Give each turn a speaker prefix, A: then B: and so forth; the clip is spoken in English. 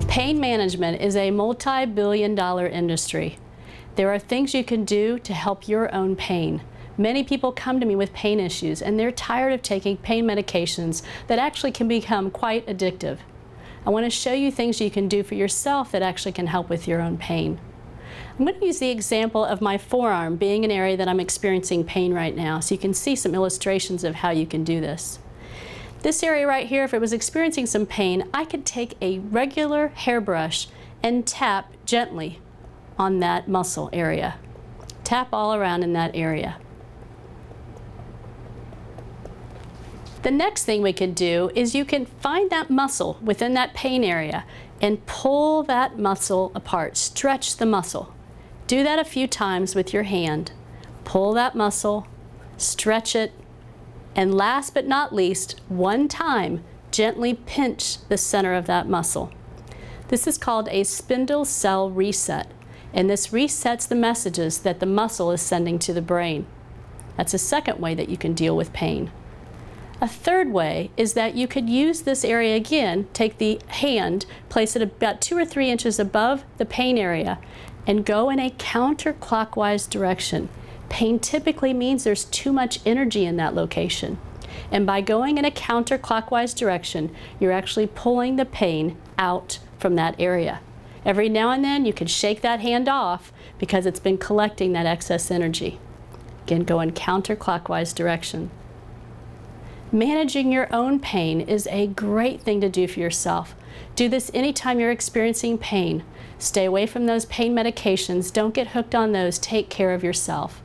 A: Pain management is a multi-billion-dollar industry. There are things you can do to help your own pain. Many people come to me with pain issues and they're tired of taking pain medications that actually can become quite addictive. I want to show you things you can do for yourself that actually can help with your own pain. I'm going to use the example of my forearm being an area that I'm experiencing pain right now, so you can see some illustrations of how you can do this. This area right here, if it was experiencing some pain, I could take a regular hairbrush and tap gently on that muscle area. Tap all around in that area. The next thing we could do is you can find that muscle within that pain area and pull that muscle apart, stretch the muscle. Do that a few times with your hand. Pull that muscle, stretch it, and last but not least, one time, gently pinch the center of that muscle. This is called a spindle cell reset, and this resets the messages that the muscle is sending to the brain. That's a second way that you can deal with pain. A third way is that you could use this area again, take the hand, place it about 2 or 3 inches above the pain area, and go in a counterclockwise direction. Pain typically means there's too much energy in that location. And by going in a counterclockwise direction, you're actually pulling the pain out from that area. Every now and then you can shake that hand off because it's been collecting that excess energy. Again, go in counterclockwise direction. Managing your own pain is a great thing to do for yourself. Do this anytime you're experiencing pain. Stay away from those pain medications. Don't get hooked on those. Take care of yourself.